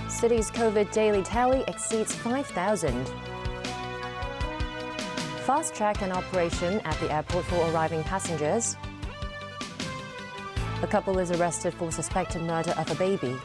City's COVID daily tally exceeds 5,000. Fast track in operation at the airport for arriving passengers. A couple is arrested for suspected murder of a baby.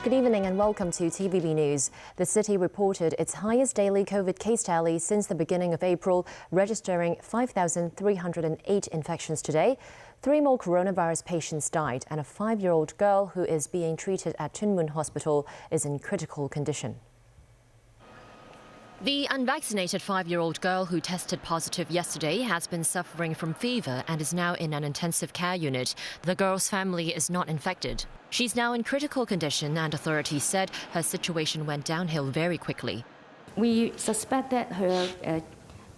Good evening and welcome to TVB News. The city reported its highest daily COVID case tally since the beginning of April, registering 5,308 infections today. 3 more coronavirus patients died, and a 5-year-old girl who is being treated at Tuen Mun Hospital is in critical condition. The unvaccinated 5-year-old girl who tested positive yesterday has been suffering from fever and is now in an intensive care unit. The girl's family is not infected. She's now in critical condition, and authorities said her situation went downhill very quickly. We suspect that her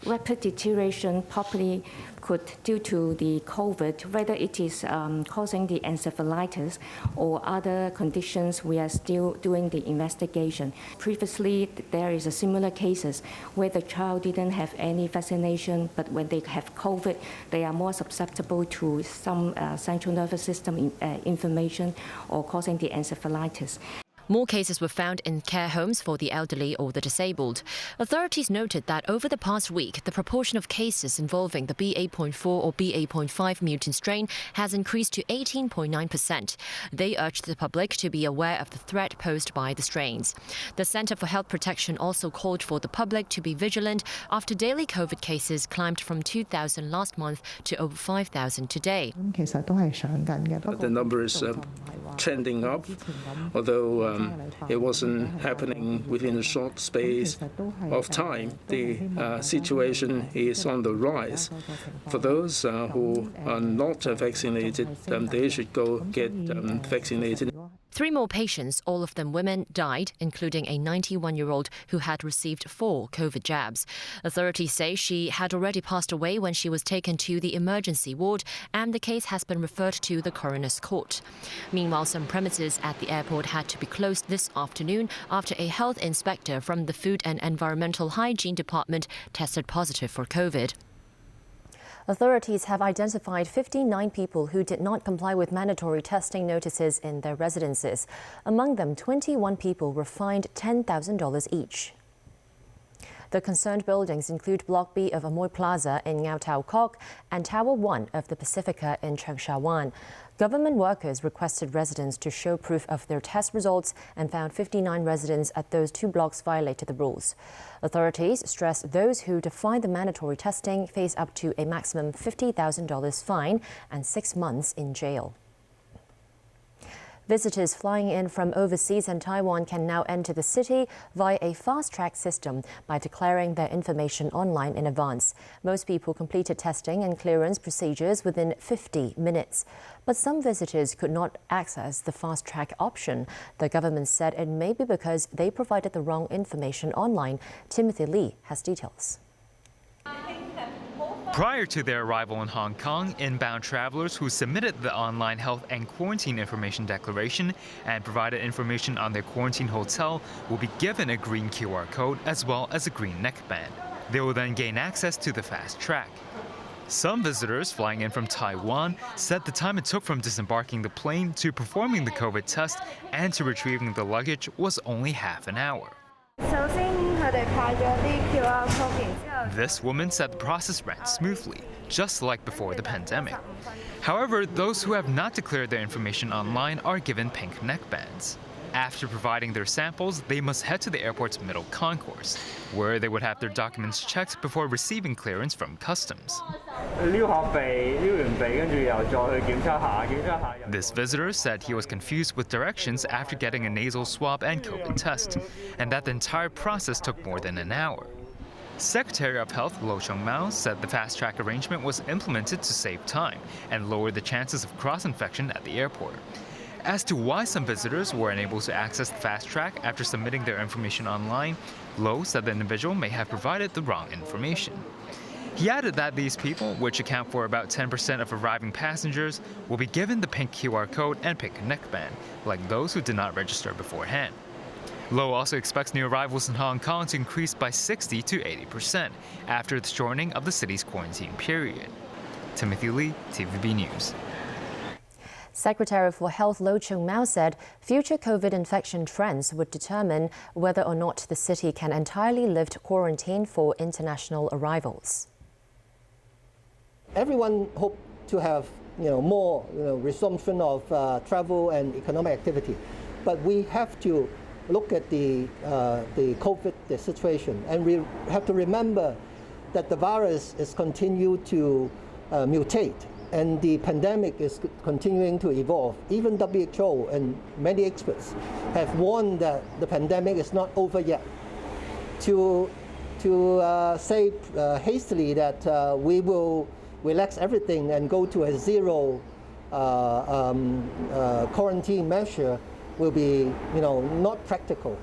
rapid deterioration probably could due to the COVID, whether it is causing the encephalitis or other conditions. We are still doing the investigation. Previously, there is a similar cases where the child didn't have any vaccination, but when they have COVID, they are more susceptible to some central nervous system inflammation or causing the encephalitis. More cases were found in care homes for the elderly or the disabled. Authorities noted that over the past week, the proportion of cases involving the BA.4 or BA.5 mutant strain has increased to 18.9%. They urged the public to be aware of the threat posed by the strains. The Centre for Health Protection also called for the public to be vigilant after daily COVID cases climbed from 2,000 last month to over 5,000 today. The number is trending up, although it wasn't happening within a short space of time. The situation is on the rise. For those who are not vaccinated, they should go get vaccinated. 3 more patients, all of them women, died, including a 91-year-old who had received 4 COVID jabs. Authorities say she had already passed away when she was taken to the emergency ward, and the case has been referred to the coroner's court. Meanwhile, some premises at the airport had to be closed this afternoon after a health inspector from the Food and Environmental Hygiene Department tested positive for COVID. Authorities have identified 59 people who did not comply with mandatory testing notices in their residences. Among them, 21 people were fined $10,000 each. The concerned buildings include Block B of Amoy Plaza in Ngau Tau Kok and Tower 1 of the Pacifica in Cheung Sha Wan. Government workers requested residents to show proof of their test results and found 59 residents at those 2 blocks violated the rules. Authorities stress those who defy the mandatory testing face up to a maximum $50,000 fine and 6 months in jail. Visitors flying in from overseas and Taiwan can now enter the city via a fast-track system by declaring their information online in advance. Most people completed testing and clearance procedures within 50 minutes. But some visitors could not access the fast-track option. The government said it may be because they provided the wrong information online. Timothy Lee has details. Prior to their arrival in Hong Kong, inbound travelers who submitted the online health and quarantine information declaration and provided information on their quarantine hotel will be given a green QR code as well as a green neckband. They will then gain access to the fast track. Some visitors flying in from Taiwan said the time it took from disembarking the plane to performing the COVID test and to retrieving the luggage was only half an hour. This woman said the process ran smoothly, just like before the pandemic. However, those who have not declared their information online are given pink neckbands. After providing their samples, they must head to the airport's middle concourse, where they would have their documents checked before receiving clearance from customs. This visitor said he was confused with directions after getting a nasal swab and COVID test, and that the entire process took more than an hour. Secretary of Health Lo Chung-mao said the fast-track arrangement was implemented to save time and lower the chances of cross-infection at the airport. As to why some visitors were unable to access the fast track after submitting their information online, Lo said the individual may have provided the wrong information. He added that these people, which account for about 10% of arriving passengers, will be given the pink QR code and pink neckband, like those who did not register beforehand. Low also expects new arrivals in Hong Kong to increase by 60 to 80% after the shortening of the city's quarantine period. Timothy Lee, TVB News. Secretary for Health Lo Chung-mau said future COVID infection trends would determine whether or not the city can entirely lift quarantine for international arrivals. Everyone hopes to have more resumption of travel and economic activity, but we have to look at the COVID situation, and we have to remember that the virus is continuing to mutate, and the pandemic is continuing to evolve. Even WHO and many experts have warned that the pandemic is not over yet. To say hastily that we will relax everything and go to a zero quarantine measure will be, not practical.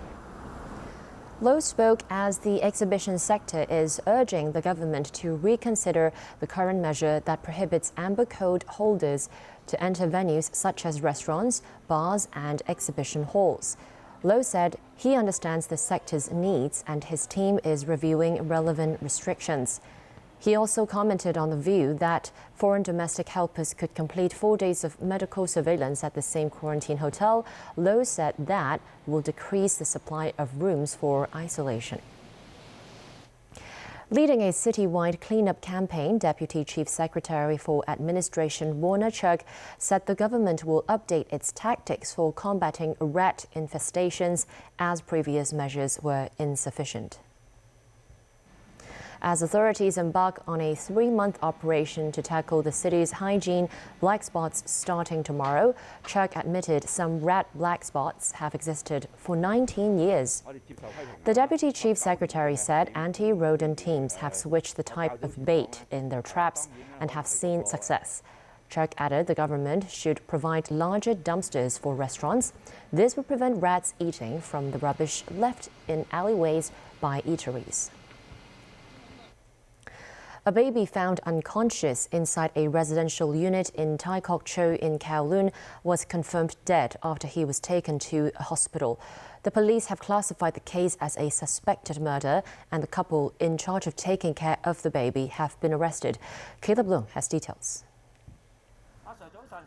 Lo spoke as the exhibition sector is urging the government to reconsider the current measure that prohibits amber code holders to enter venues such as restaurants, bars and exhibition halls. Lo said he understands the sector's needs and his team is reviewing relevant restrictions. He also commented on the view that foreign domestic helpers could complete 4 days of medical surveillance at the same quarantine hotel. Lo said that will decrease the supply of rooms for isolation. Leading a citywide cleanup campaign, Deputy Chief Secretary for Administration Warner Chuk said the government will update its tactics for combating rat infestations as previous measures were insufficient. As authorities embark on a 3-month operation to tackle the city's hygiene black spots starting tomorrow, Chuk admitted some rat black spots have existed for 19 years. The Deputy Chief Secretary said anti-rodent teams have switched the type of bait in their traps and have seen success. Chuk added the government should provide larger dumpsters for restaurants. This would prevent rats eating from the rubbish left in alleyways by eateries. A baby found unconscious inside a residential unit in Tai Kok Tsui in Kowloon was confirmed dead after he was taken to a hospital. The police have classified the case as a suspected murder, and the couple in charge of taking care of the baby have been arrested. Caleb Leung has details.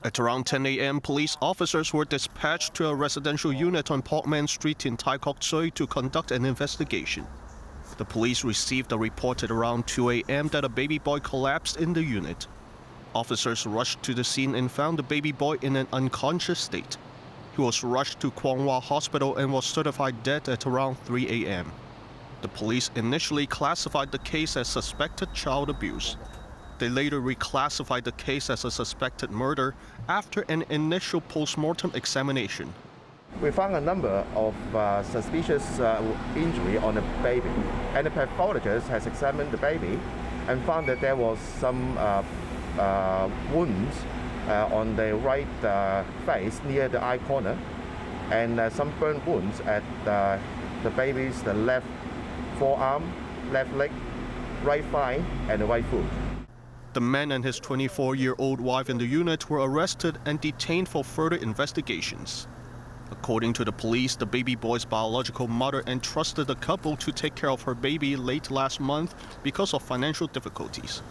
At around 10 a.m., police officers were dispatched to a residential unit on Portman Street in Tai Kok Tsui to conduct an investigation. The police received a report at around 2 a.m. that a baby boy collapsed in the unit. Officers rushed to the scene and found the baby boy in an unconscious state. He was rushed to Kwong Wah Hospital and was certified dead at around 3 a.m. The police initially classified the case as suspected child abuse. They later reclassified the case as a suspected murder after an initial post-mortem examination. We found a number of suspicious injury on the baby, and the pathologist has examined the baby and found that there was some wounds on the right face near the eye corner, and some burn wounds at the baby's left forearm, left leg, right thigh, and the right foot. The man and his 24-year-old wife in the unit were arrested and detained for further investigations. According to the police, the baby boy's biological mother entrusted the couple to take care of her baby late last month because of financial difficulties.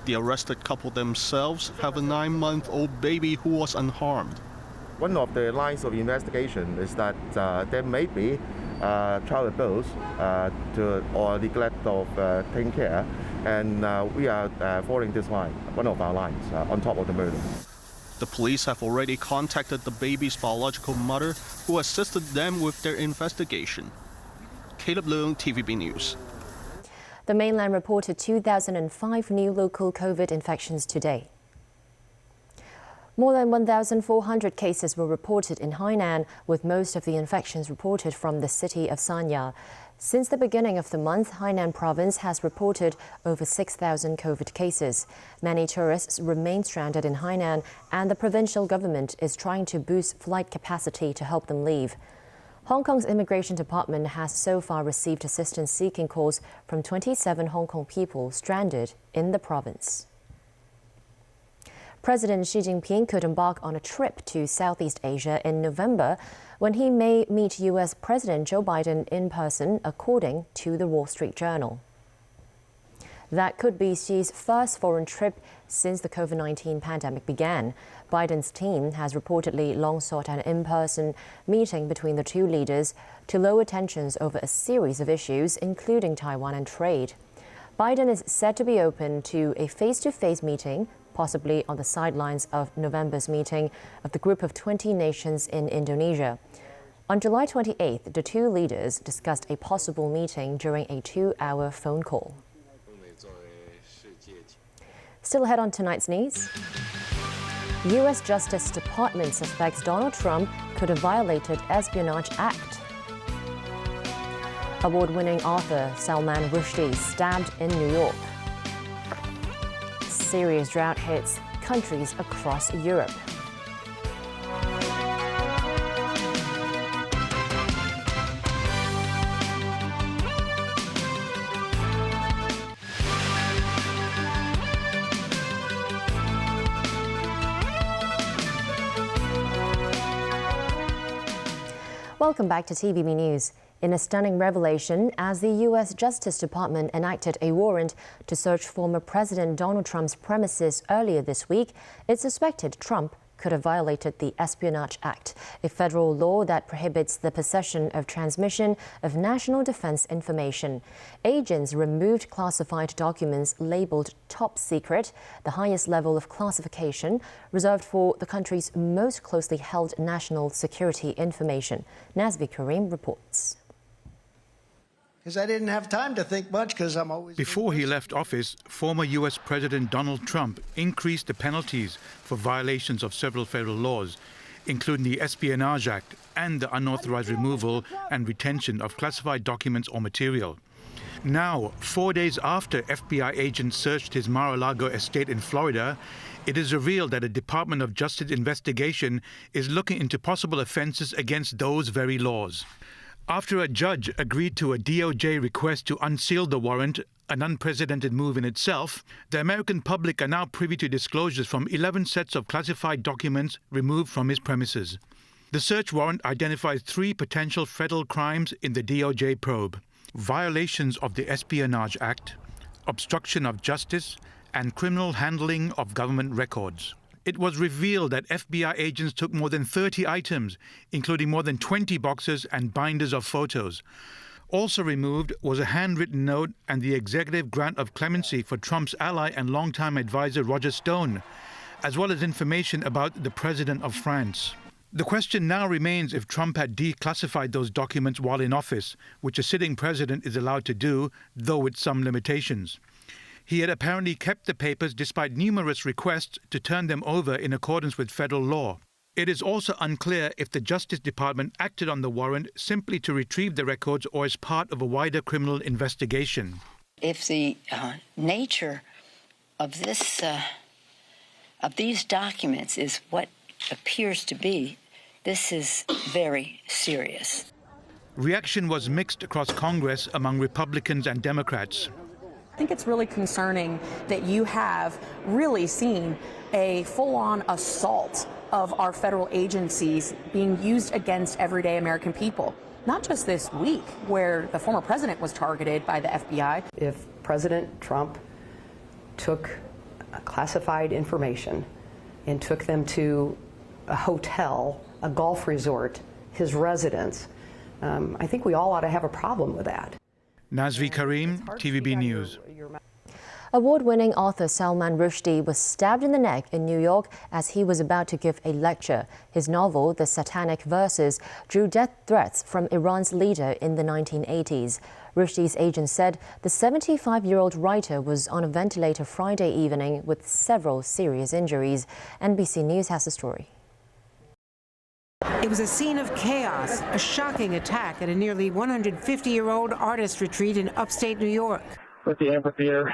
The arrested couple themselves have a 9-month-old baby who was unharmed. One of the lines of investigation is that there may be child abuse or neglect of taking care, and we are following this line, one of our lines, on top of the murder. The police have already contacted the baby's biological mother, who assisted them with their investigation. Caleb Leung, TVB News. The mainland reported 2,005 new local COVID infections today. More than 1,400 cases were reported in Hainan, with most of the infections reported from the city of Sanya. Since the beginning of the month, Hainan province has reported over 6,000 COVID cases. Many tourists remain stranded in Hainan, and the provincial government is trying to boost flight capacity to help them leave. Hong Kong's Immigration Department has so far received assistance seeking calls from 27 Hong Kong people stranded in the province. President Xi Jinping could embark on a trip to Southeast Asia in November when he may meet U.S. President Joe Biden in person, according to the Wall Street Journal. That could be Xi's first foreign trip since the COVID-19 pandemic began. Biden's team has reportedly long sought an in-person meeting between the two leaders to lower tensions over a series of issues, including Taiwan and trade. Biden is said to be open to a face-to-face meeting, possibly on the sidelines of November's meeting of the Group of 20 Nations in Indonesia. On July 28th, the two leaders discussed a possible meeting during a 2-hour phone call. Still ahead on tonight's news. U.S. Justice Department suspects Donald Trump could have violated Espionage Act. Award-winning author Salman Rushdie stabbed in New York. Serious drought hits countries across Europe. Welcome back to TVB News. In a stunning revelation, as the U.S. Justice Department enacted a warrant to search former President Donald Trump's premises earlier this week, it suspected Trump could have violated the Espionage Act, a federal law that prohibits the possession of transmission of national defense information. Agents removed classified documents labeled top secret, the highest level of classification reserved for the country's most closely held national security information. Nazvi Karim reports. Because I didn't have time to think much because I'm always... Before he left office, former U.S. President Donald Trump increased the penalties for violations of several federal laws, including the Espionage Act and the unauthorized removal and retention of classified documents or material. Now, 4 days after FBI agents searched his Mar-a-Lago estate in Florida, it is revealed that a Department of Justice investigation is looking into possible offenses against those very laws. After a judge agreed to a DOJ request to unseal the warrant, an unprecedented move in itself, the American public are now privy to disclosures from 11 sets of classified documents removed from his premises. The search warrant identifies 3 potential federal crimes in the DOJ probe: violations of the Espionage Act, obstruction of justice, and criminal handling of government records. It was revealed that FBI agents took more than 30 items, including more than 20 boxes and binders of photos. Also removed was a handwritten note and the executive grant of clemency for Trump's ally and longtime advisor Roger Stone, as well as information about the President of France. The question now remains if Trump had declassified those documents while in office, which a sitting president is allowed to do, though with some limitations. He had apparently kept the papers despite numerous requests to turn them over in accordance with federal law. It is also unclear if the Justice Department acted on the warrant simply to retrieve the records or as part of a wider criminal investigation. If the nature of these documents is what appears to be, this is very serious. Reaction was mixed across Congress among Republicans and Democrats. I think it's really concerning that you have really seen a full-on assault of our federal agencies being used against everyday American people. Not just this week, where the former president was targeted by the FBI. If President Trump took classified information and took them to a hotel, a golf resort, his residence, I think we all ought to have a problem with that. Nazvi Karim, TVB News. Award-winning author Salman Rushdie was stabbed in the neck in New York as he was about to give a lecture. His novel, The Satanic Verses, drew death threats from Iran's leader in the 1980s. Rushdie's agent said the 75-year-old writer was on a ventilator Friday evening with several serious injuries. NBC News has the story. It was a scene of chaos, a shocking attack at a nearly 150-year-old artist retreat in upstate New York. With the amphitheater,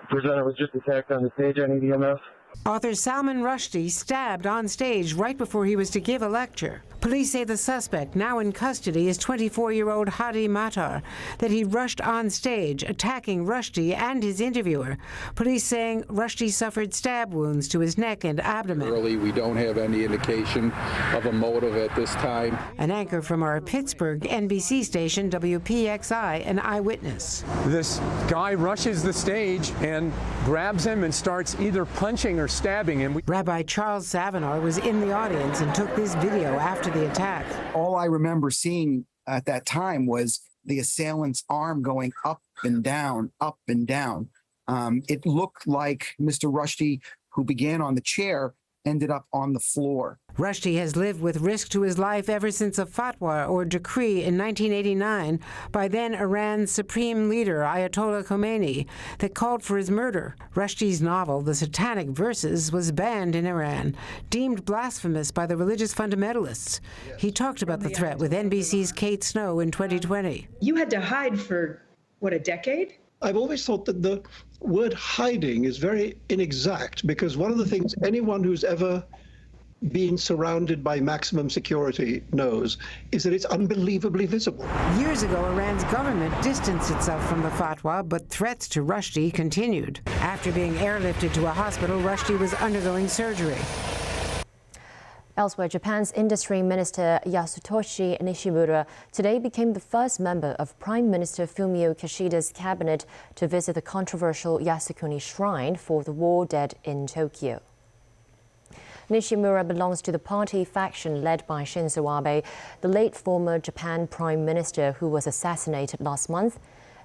the presenter was just attacked on the stage. I need EMS. Author Salman Rushdie stabbed on stage right before he was to give a lecture. Police say the suspect, now in custody, is 24-year-old Hadi Matar, that he rushed on stage, attacking Rushdie and his interviewer. Police saying Rushdie suffered stab wounds to his neck and abdomen. Early, we don't have any indication of a motive at this time. An anchor from our Pittsburgh NBC station, WPXI, an eyewitness. This guy rushes the stage and grabs him and starts either punching or stabbing him. Rabbi Charles Savinar was in the audience and took this video after the attack. All I remember seeing at that time was the assailant's arm going up and down, up and down. It looked like Mr. Rushdie, who began on the chair, ended up on the floor. Rushdie has lived with risk to his life ever since a fatwa or decree in 1989 by then Iran's supreme leader Ayatollah Khomeini that called for his murder. Rushdie's novel, The Satanic Verses, was banned in Iran, deemed blasphemous by the religious fundamentalists. He talked about the threat with NBC's Kate Snow in 2020. You had to hide for, what, a decade? I've always thought that the word hiding is very inexact, because one of the things anyone who's ever been surrounded by maximum security knows is that it's unbelievably visible. Years ago, Iran's government distanced itself from the fatwa, but threats to Rushdie continued. After being airlifted to a hospital, Rushdie was undergoing surgery. Elsewhere, Japan's Industry Minister Yasutoshi Nishimura today became the first member of Prime Minister Fumio Kishida's cabinet to visit the controversial Yasukuni Shrine for the war dead in Tokyo. Nishimura belongs to the party faction led by Shinzo Abe, the late former Japan Prime Minister who was assassinated last month.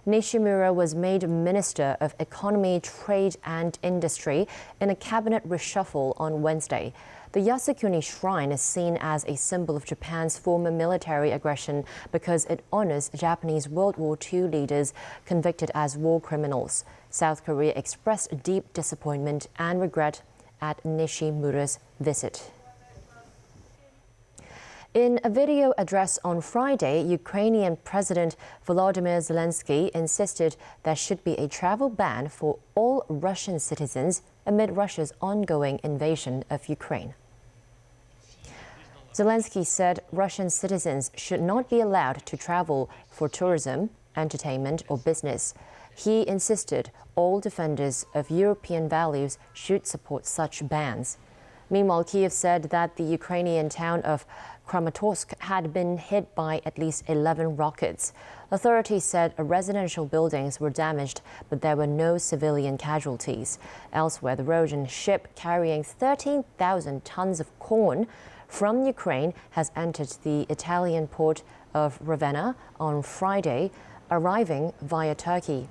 Nishimura was made Minister of Economy, Trade and Industry in a cabinet reshuffle on Wednesday. The Yasukuni Shrine is seen as a symbol of Japan's former military aggression because it honors Japanese World War II leaders convicted as war criminals. South Korea expressed deep disappointment and regret at Nishimura's visit. In a video address on Friday, Ukrainian President Volodymyr Zelensky insisted there should be a travel ban for all Russian citizens amid Russia's ongoing invasion of Ukraine. Zelensky said Russian citizens should not be allowed to travel for tourism, entertainment or business. He insisted all defenders of European values should support such bans. Meanwhile, Kyiv said that the Ukrainian town of Kramatorsk had been hit by at least 11 rockets. Authorities said residential buildings were damaged, but there were no civilian casualties. Elsewhere, the Russian ship carrying 13,000 tons of corn from Ukraine has entered the Italian port of Ravenna on Friday, arriving via Turkey.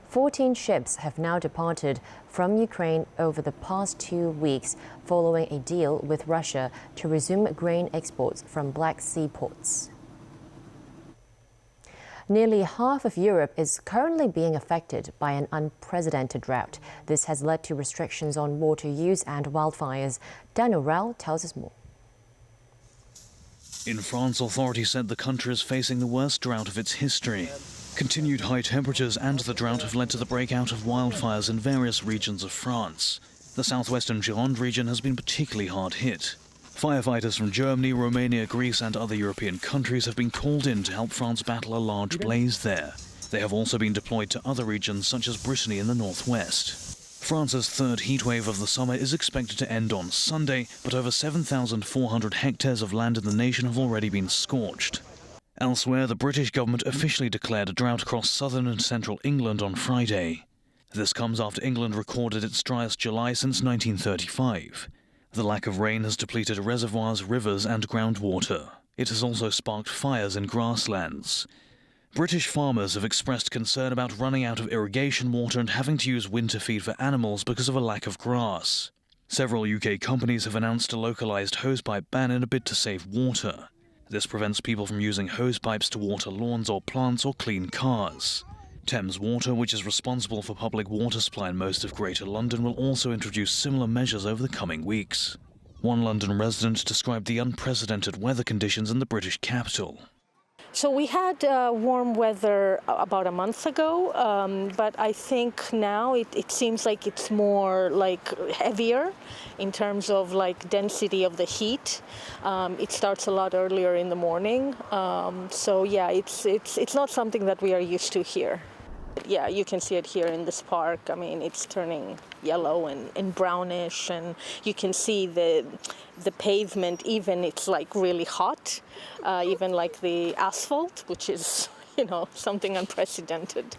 14 ships have now departed from Ukraine over the past 2 weeks following a deal with Russia to resume grain exports from Black Sea ports. Nearly half of Europe is currently being affected by an unprecedented drought. This has led to restrictions on water use and wildfires. Daniel Rao tells us more. In France, authorities said the country is facing the worst drought of its history. Continued high temperatures and the drought have led to the breakout of wildfires in various regions of France. The southwestern Gironde region has been particularly hard hit. Firefighters from Germany, Romania, Greece and other European countries have been called in to help France battle a large blaze there. They have also been deployed to other regions such as Brittany in the northwest. France's third heatwave of the summer is expected to end on Sunday, but over 7,400 hectares of land in the nation have already been scorched. Elsewhere, the British government officially declared a drought across southern and central England on Friday. This comes after England recorded its driest July since 1935. The lack of rain has depleted reservoirs, rivers and groundwater. It has also sparked fires in grasslands. British farmers have expressed concern about running out of irrigation water and having to use winter feed for animals because of a lack of grass. Several UK companies have announced a localised hosepipe ban in a bid to save water. This prevents people from using hosepipes to water lawns or plants or clean cars. Thames Water, which is responsible for public water supply in most of Greater London, will also introduce similar measures over the coming weeks. One London resident described the unprecedented weather conditions in the British capital. So we had warm weather about a month ago, but I think now it seems like it's more like heavier in terms of like density of the heat. It starts a lot earlier in the morning. So yeah, it's not something that we are used to here. Yeah, you can see it here in this park. I mean, it's turning yellow and brownish, and you can see the pavement, even it's like really hot, even like the asphalt, which is, something unprecedented.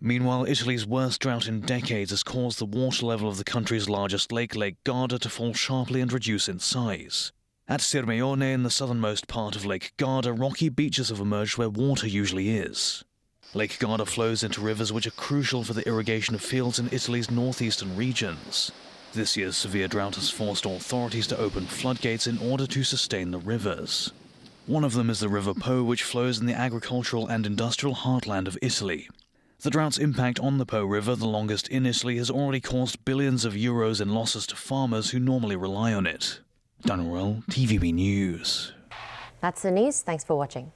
Meanwhile, Italy's worst drought in decades has caused the water level of the country's largest lake, Lake Garda, to fall sharply and reduce in size. At Sirmione, in the southernmost part of Lake Garda, rocky beaches have emerged where water usually is. Lake Garda flows into rivers which are crucial for the irrigation of fields in Italy's northeastern regions. This year's severe drought has forced authorities to open floodgates in order to sustain the rivers. One of them is the River Po, which flows in the agricultural and industrial heartland of Italy. The drought's impact on the Po River, the longest in Italy, has already caused billions of euros in losses to farmers who normally rely on it. Dan Orell, TVB News. That's the news. Thanks for watching.